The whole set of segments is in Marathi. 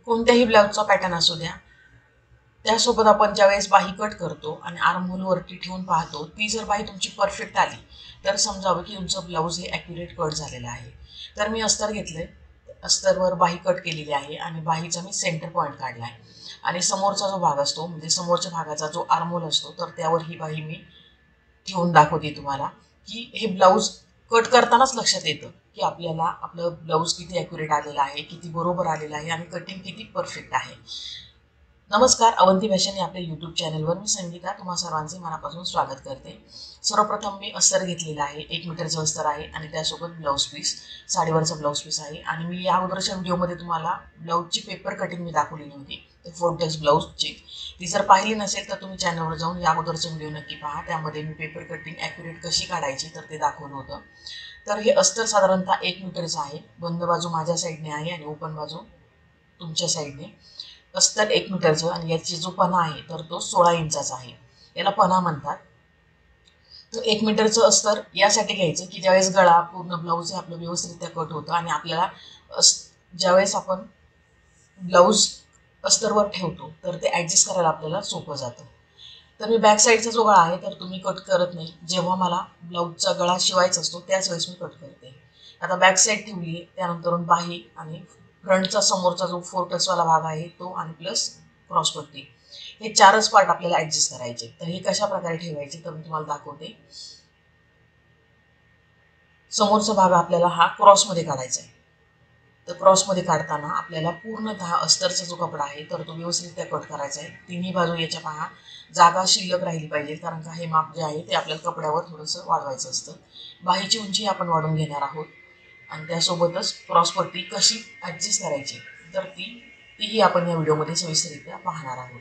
कोणत्याही ब्लाउजचा पॅटर्न असू द्या, त्यासोबत आपण ज्यावेळेस बाही कट करतो आणि आर्महोल वरती ठेवून पाहतो, ती जर बाही तुमची परफेक्ट आली तर समजावं की तुमचं ब्लाऊज हे ॲक्युरेट कट झालेलं आहे. तर मी अस्तर घेतलं, अस्तरवर बाही कट केलेली आहे आणि बाहीचा मी सेंटर पॉईंट काढला आहे आणि समोरचा जो भाग असतो म्हणजे समोरच्या भागाचा जो आर्महोल असतो तर त्यावर ही बाही मी ठेवून दाखवते तुम्हाला की हे ब्लाऊज कट करतानाच लक्षात येतं की आपल्याला आपलं ब्लाऊज किती ॲक्युरेट आलेलं आहे, किती बरोबर आलेलं आहे आणि कटिंग किती परफेक्ट आहे. नमस्कार, अवंती फॅशन या आपल्या यूट्यूब चॅनलवर मी संगीता तुम्हा सर्वांचे मनापासून स्वागत करते. सर्वप्रथम मी अस्तर घेतलेला आहे, 1 मीटरचं अस्तर आहे आणि त्यासोबत ब्लाऊज पीस, साडीवरचा ब्लाऊज पीस आहे आणि मी या अगोदरच्या व्हिडिओमध्ये तुम्हाला ब्लाऊजची पेपर कटिंग मी दाखवलेली होती, तर 4 टक्स ब्लाऊजची. ती जर पाहिली नसेल तर तुम्ही चॅनलवर जाऊन या अगोदरचा व्हिडिओ नक्की पहा. त्यामध्ये मी पेपर कटिंग ॲक्युरेट कशी काढायची तर ते दाखवलं होतं. तर हे अस्तर साधारणतः 1 मीटरचं आहे. बंद बाजू माझ्या साईडने आहे आणि ओपन बाजू तुमच्या साईडने. अस्तर 1 मीटरचं आणि याची जो पणा आहे तर तो 16 इंचाचा आहे. याला पणा म्हणतात. तर 1 मीटरचं अस्तर यासाठी घ्यायचं की ज्यावेळेस गळा पूर्ण ब्लाऊज हे आपलं व्यवस्थितरित्या कट होतं आणि आपल्याला ज्यावेळेस आपण ब्लाऊज अस्तरवर ठेवतो तर ते ॲडजस्ट करायला आपल्याला सोपं जातं. तर मी बॅक साईडचा जो गळा आहे तर तुम्ही कट करत नाही. जेव्हा मला ब्लाऊजचा गळा शिवायचा असतो त्याच वेळेस मी कट करते. आता बॅक साईड ठेवली आहे, त्यानंतरून बाही आणि फ्रंटचा समोरचा जो 4 टक्सवाला भाग आहे तो आणि प्लस क्रॉसपट्टी, हे 4च पार्ट आपल्याला ॲडजस्ट करायचे. तर हे कशा प्रकारे ठेवायचे तर मी तुम्हाला दाखवते. समोरचा भाग आपल्याला हा क्रॉसमध्ये काढायचा आहे. तर क्रॉसमध्ये काढताना आपल्याला पूर्णतः अस्तरचा जो कपडा आहे तर तो व्यवस्थितरित्या कट करायचा आहे. तिन्ही बाजू याच्या पहा जागा शिल्लक राहिली पाहिजे, कारण का हे माप जे आहे ते आपल्याला कपड्यावर थोडंसं वाढवायचं असतं. बाहीची उंची आपण वाढवून घेणार आहोत आणि त्यासोबतच क्रॉसपट्टी कशी ॲडजस्ट करायची तर तीही आपण या व्हिडिओमध्ये सविस्तररित्या पाहणार आहोत.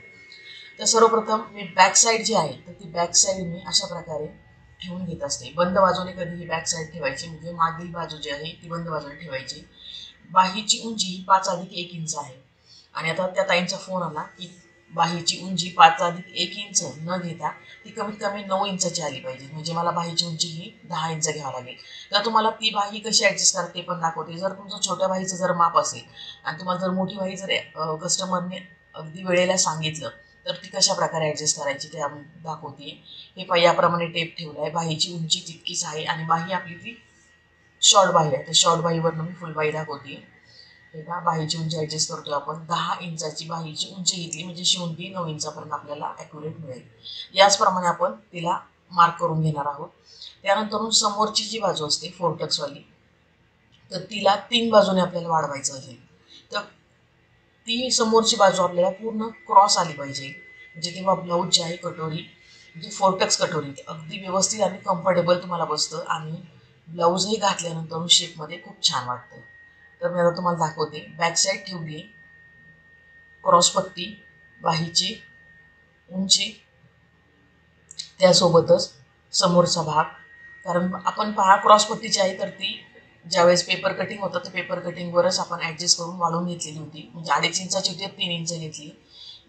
तर सर्वप्रथम मी बॅक साईड जी आहे तर ती बॅक साईड मी अशा प्रकारे ठेवून घेत असते. बंद बाजूने कधीही बॅक साईड ठेवायची, म्हणजे मागील बाजू जी आहे ती बंद बाजूने ठेवायची. बाहीची उंची 5+1 इंच आहे आणि आता त्या ताईंचा फोन आला की बाहीची उंची 5+1 इंच न घेता ती कमीत कमी 9 इंचाची आली पाहिजे, म्हणजे मला बाहीची उंची ही 10 इंच घ्यावं लागेल. तर तुम्हाला ती बाही कशी ॲडजस्ट करते ते पण दाखवते. जर तुमचं छोट्या बाहीचं जर माप असेल आणि तुम्हाला जर मोठी बाही जर कस्टमरने अगदी वेळेला सांगितलं तर ती कशा प्रकारे ॲडजस्ट करायची ते आपण दाखवते. हे पण याप्रमाणे टेप ठेवला आहे. बाहीची उंची तितकीच आहे आणि बाही आपली ती शॉर्ट बाही आहे. तर शॉर्ट बाहीवरनं मी फुल बाही दाखवते. तेव्हा बाहीची उंची ॲडजस्ट करतो आपण. 10 इंचाची बाहीची उंची घेतली म्हणजे शिवून ती 9 इंचापर्यंत आपल्याला ॲक्युरेट मिळेल. याचप्रमाणे आपण तिला मार्क करून घेणार आहोत. त्यानंतर समोरची जी बाजू असते 4 टक्सवाली तर तिला 3 बाजूने आपल्याला वाढवायचं असेल तर ती समोरची बाजू आपल्याला पूर्ण क्रॉस आली पाहिजे, म्हणजे तेव्हा ब्लाऊज जी आहे कटोरी म्हणजे 4 टक्स कटोरी अगदी व्यवस्थित आणि कम्फर्टेबल तुम्हाला बसतं आणि ब्लाऊजही घातल्यानंतर शेपमध्ये खूप छान वाटतं. तर मी आता तुम्हाला दाखवते. बॅक साईड ठेवली, क्रॉसपट्टी, बाहीची उंची, त्यासोबतच समोरचा भाग. कारण आपण पहा क्रॉसपट्टीची आहे तर ती ज्यावेळेस पेपर कटिंग होतं तर पेपर कटिंगवरच आपण ॲडजस्ट करून वाढवून घेतलेली होती, म्हणजे 2.5 इंचाची होती 3 इंच घेतली.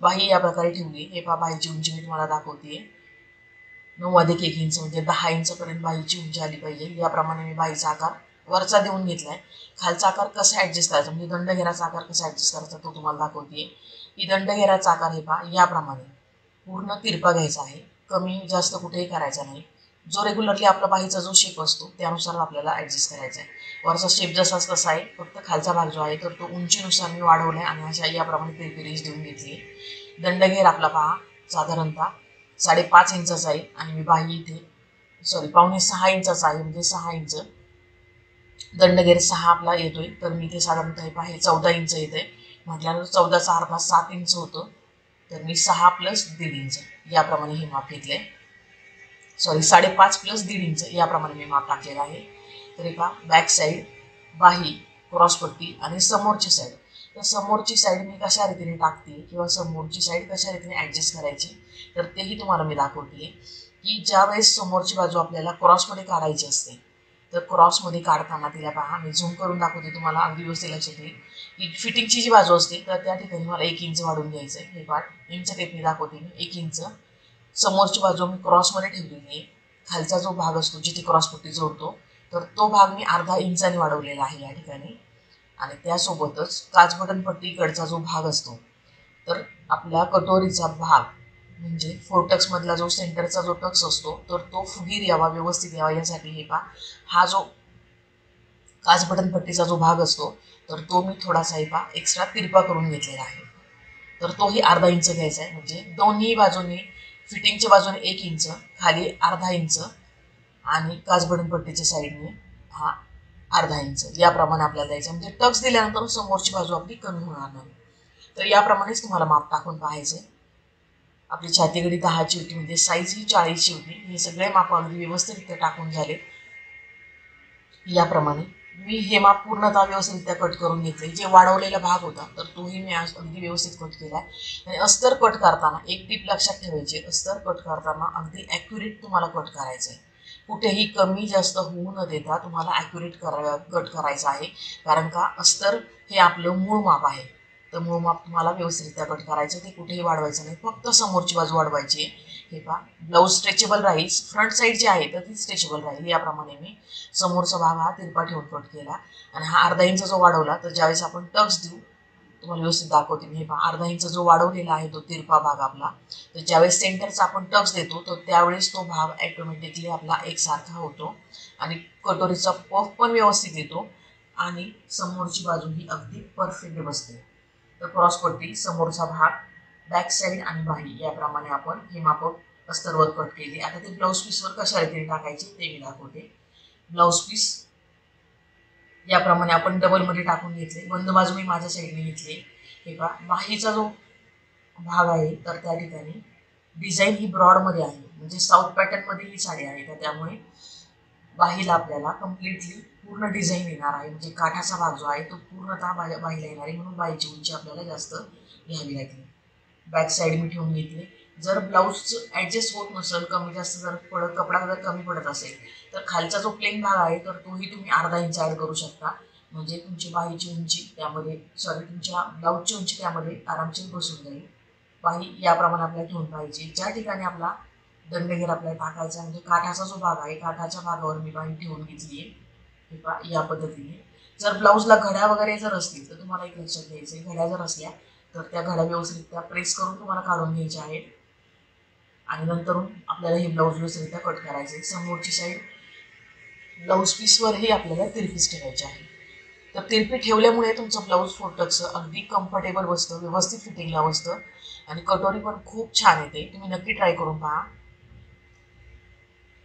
बाही या प्रकारे ठेवली. हे पहा बाहीची उंची मी तुम्हाला दाखवते. 9+1 इंच म्हणजे 10 इंचपर्यंत बाहीची उंची आली पाहिजे. याप्रमाणे मी बाहीचा आकार वरचा देऊन घेतला आहे. खालचा आकार कसा ॲडजस्ट करायचा म्हणजे दंडघेराचा आकार कसा ॲडजस्ट करायचा तो तुम्हाला दाखवते. की दंडघेराचा आकार हे पहा याप्रमाणे पूर्ण तिरपा घ्यायचा आहे, कमी जास्त कुठेही करायचा नाही. जो रेग्युलरली आपला बाहीचा जो शेप असतो त्यानुसार आपल्याला ॲडजस्ट करायचा आहे. वरचा शेप जसाच तसा आहे, फक्त खालचा भाग जो आहे तर तो उंचीनुसार मी वाढवला आहे आणि अशा याप्रमाणे तिरपी रेष देऊन घेतली. दंडघेर आपला पहा साधारणतः 5.5 इंचाचा आहे आणि मी बाही इथे पावणे 6 इंचाचा आहे, म्हणजे 6 इंच. दंडघेर 6 आपला येतोय तर मी इथे साधारणतः हे पहा 14 इंच येते. म्हटल्यानंतर 14चा अर्धा 7 इंच होतं, तर मी 6 + 1.5 इंच याप्रमाणे हे माप घेतले. 5.5 + 1.5 इंच याप्रमाणे मी माप टाकलेलं आहे. तर हे पहा बॅक साईड, बाही, क्रॉसपट्टी आणि समोरची साईड. तर समोरची साईड मी कशा रीतीने टाकते किंवा समोरची साईड कशा रीतीने ॲडजस्ट करायची तर तेही तुम्हाला मी दाखवते. की ज्यावेळेस समोरची बाजू आपल्याला क्रॉसमध्ये काढायची असते तर क्रॉसमध्ये काढताना तिला पहा मी झूम करून दाखवते तुम्हाला, अगदी व्यवस्थित लक्षात येईल. की फिटिंगची जी बाजू असते तर त्या ठिकाणी मला 1 इंच वाढवून घ्यायचं आहे. हे पार्ट इंच टेपनी दाखवते मी 1 इंच. समोरची बाजू मी क्रॉसमध्ये ठेवलेली आहे. खालचा जो भाग असतो जिथे क्रॉसपट्टी जोडतो तर तो भाग मी अर्धा इंचाने वाढवलेला आहे या ठिकाणी आणि त्यासोबतच काचबटन पट्टीकडचा जो भाग असतो, तर आपल्या कटोरीचा भाग म्हणजे फोर्टक्स मधला जो सेंटरचा जो टक्स असतो, तर तो फुगीर यावा, व्यवस्थित यावा, यासाठी हे पहा हा जो काचबटन पट्टीचा जो भाग असतो, तर तो मी थोडासा हे पहा एक्स्ट्रा तिरपा करून घेतलेला आहे. तर तोही अर्धा इंच घ्यायचा आहे, म्हणजे दोन्ही बाजूनी फिटिंगच्या बाजूने 1 इंच, खाली अर्धा इंच आणि काचबटन पट्टीच्या साईडने हा अर्धा इंच, याप्रमाणे आपल्याला द्यायचं. म्हणजे टक्स दिल्यानंतर समोरची बाजू आपली कमी होणार नाही. तर याप्रमाणेच तुम्हाला माप टाकून पाहायचं. आपली छातीगडी 10ची होती, म्हणजे साईज ही 40ची होती. हे सगळे माप अगदी व्यवस्थितरित्या टाकून झाले. याप्रमाणे मी हे माप पूर्णतः व्यवस्थितरित्या कट करून घेतले. जे वाढवलेला भाग होता, तर तोही मी अगदी व्यवस्थित कट केला. आणि अस्तर कट करताना एक टीप लक्षात ठेवायची, अस्तर कट करताना अगदी ॲक्युरेट तुम्हाला कट करायचं आहे. कुठेही कमी जास्त होऊ न देता तुम्हाला ॲक्युरेट कट करायचं आहे. कारण का अस्तर हे आपलं मूळ माप आहे. तर मूळ माप तुम्हाला व्यवस्थितरित्या कट करायचं, ते कुठेही वाढवायचं नाही, फक्त समोरची बाजू वाढवायची आहे. हे पहा, ब्लाऊज स्ट्रेचेबल राहील, फ्रंट साईड जी आहे तर ती स्ट्रेचेबल राहील. याप्रमाणे मी समोरचा भाग हा तिरपा ठेवून कट केला. आणि हा अर्धा इंच जो वाढवला, तर ज्यावेळेस आपण टक्स देऊ, तुम्हाला व्यवस्थित दाखवते मी. हे पहा, अर्धा इंच जो वाढवलेला आहे तो तिरपा भाग आपला, तर ज्यावेळेस सेंटरचा आपण टक्स देतो, तर त्यावेळेस तो भाग ॲटोमॅटिकली आपला एकसारखा होतो आणि कटोरीचा पफ पण व्यवस्थित येतो आणि समोरची बाजू ही अगदी परफेक्ट बसते. तर क्रॉसपट्टी, समोरचा भाग, बॅक साईड आणि बाही, याप्रमाणे आपण हे माप अस्तरवर कट केली. आता ते ब्लाऊज पीसवर कशा रीतीने टाकायचे ते मी दाखवते. ब्लाऊज पीस याप्रमाणे आपण डबलमध्ये टाकून घेतले. बंद बाजू मी माझ्या साईडने घेतली. हे पहा, बाहीचा जो भाग आहे, तर त्या ठिकाणी डिझाईन ही ब्रॉडमध्ये आहे, म्हणजे साऊथ पॅटर्नमध्ये ही साडी आहे. तर त्यामुळे बाहीला आपल्याला कम्प्लिटली पूर्ण डिझाईन येणार आहे, म्हणजे काठाचा भाग जो आहे तो पूर्णतः बाहीला येणार आहे, म्हणून बाहीची उंची आपल्याला जास्त घ्यावी लागली. बॅक साईड मी ठेवून घेतली. जर ब्लाऊज ॲडजस्ट होत नसेल, कमी जास्त जर कपडा जर कमी पडत असेल, तर खालचा जो प्लेन भाग आहे, तर तोही तुम्ही अर्धा इंच ॲड करू शकता. म्हणजे तुमची बाहीची उंची त्यामध्ये, तुमच्या ब्लाऊजची उंची त्यामध्ये आरामशीर बसून जाईल. बाही याप्रमाणे आपल्याला ठेवून पाहिजे. ज्या ठिकाणी आपला दंडघेर आपल्याला टाकायचा, म्हणजे काठाचा जो भाग आहे, काठाच्या भागावर मी बाही ठेवून घेतली आहे या पद्धतीने. जर ब्लाऊजला घड्या वगैरे जर असतील, तर तुम्हाला एक लक्षात घ्यायचं आहे, घड्या जर असल्या तर त्या घड्या व्यवस्थितरित्या प्रेस करून तुम्हाला काढून घ्यायच्या आहेत. आणि नंतरून आपल्याला हे ब्लाऊज व्यवस्थितरित्या कट करायचे. समोरची साईड ब्लाऊज पीसवरही आपल्याला तिरपीच ठेवायची आहे. तर तिरपी ठेवल्यामुळे तुमचं ब्लाऊज फोर्टक्सचं अगदी कम्फर्टेबल बसतं, व्यवस्थित फिटिंगला बसतं आणि कटोरी पण खूप छान येते. तुम्ही नक्की ट्राय करून पहा.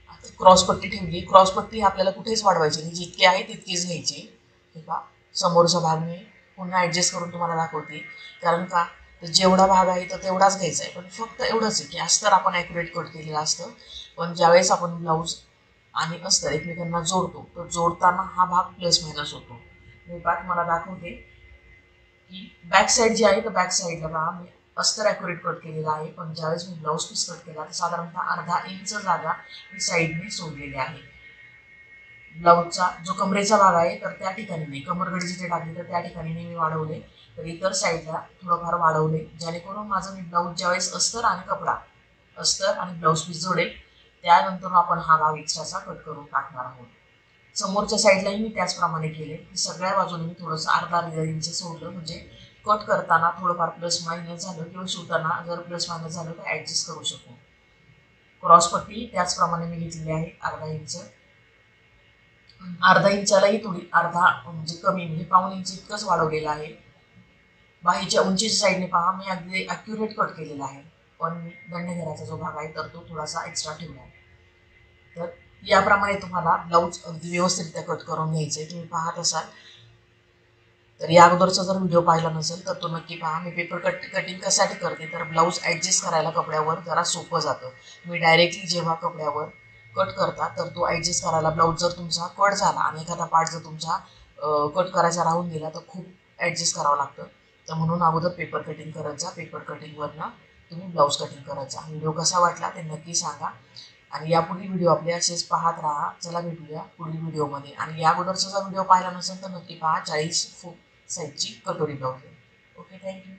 आता क्रॉसपट्टी ठेवली. क्रॉसपट्टी आपल्याला कुठेच वाढवायची नाही, जितके आहे तितकीच घ्यायची. हे पहा, समोरचा भाग मी पुन्हा ॲडजस्ट करून तुम्हाला दाखवते. कारण का, तर जेवढा भाग आहे तर तेवढाच घ्यायचा आहे, पण फक्त एवढंच आहे की अस्तर आपण ॲक्युरेट कट केलेलं असतं. पण ज्यावेळेस आपण ब्लाऊज आणि अस्तर एकमेकांना जोडतो, तर जोडताना हा भाग प्लस मायनस होतो. मी पहा तुम्हाला दाखवते की बॅक साईड जी आहे, तर बॅक साईडला पहा मी अस्तर ॲक्युरेट कट केलेला आहे, पण ज्यावेळेस मी ब्लाऊज पीस कट केला, तर साधारणतः अर्धा इंच जागा मी साईडने सोडलेली आहे. ब्लाऊजचा जो कमरेचा भाग आहे, तर त्या ठिकाणी नाही, कमरगडी जिथे टाकली तर त्या ठिकाणी नाही मी वाढवले, तर इतर साईडला थोडंफार वाढवले, जेणेकरून माझं मी ब्लाऊज ज्यावेळेस अस्तर आणि ब्लाऊज पीस जोडेल, त्यानंतर आपण हा भाग एक्स्ट्राचा कट करून टाकणार आहोत. समोरच्या साईडलाही मी त्याचप्रमाणे केले की सगळ्या बाजूने मी थोडंसं अर्धा इंच सोडलं, म्हणजे कट करताना थोडंफार प्लस मायनस झालं किंवा शिवताना जर प्लस मायनस झालं तर ॲडजस्ट करू शकतो. क्रॉसपट्टी त्याचप्रमाणे मी घेतलेली आहे अर्धा इंच. अर्धा इंचालाही थोडी म्हणजे कमी, म्हणजे पाऊण इंच इतकंच वाढवलेलं आहे. बाहीच्या उंचीच्या साईडने पहा मी अगदी ॲक्युरेट कट केलेला आहे, पण दंडघेराचा जो भाग आहे तर तो थोडासा एक्स्ट्रा ठेवला आहे. तर याप्रमाणे तुम्हाला ब्लाऊज अगदी व्यवस्थितरित्या कट करून घ्यायचे. तुम्ही पाहत असाल, तर या अगोदरचा जर व्हिडिओ पाहिला नसेल तर तो नक्की पहा. मी पेपर कटिंग कशासाठी करते, तर ब्लाऊज ॲडजस्ट करायला कपड्यावर जरा सोपं जातं. मी डायरेक्टली जेव्हा कपड्यावर कट करता, तर तो ॲडजस्ट करायला, ब्लाऊज जर तुमचा कट झाला आणि एखादा पार्ट जर तुमचा कट करायचा राहून गेला, तर खूप ॲडजस्ट करावं लागतं. तर म्हणून अगोदर पेपर कटिंग करत जा. पेपर कटिंगवरनं तुम्ही ब्लाऊज कटिंग करत जा. व्हिडिओ कसा वाटला ते नक्की सांगा आणि यापुढील व्हिडिओ आपले असेच पाहत राहा. चला भेटूया पुढील व्हिडिओमध्ये. आणि या अगोदरचा जर व्हिडिओ पाहिला नसेल तर नक्की पहा, 40 साईजची कटोरी ब्लाऊज. Okay, thank you.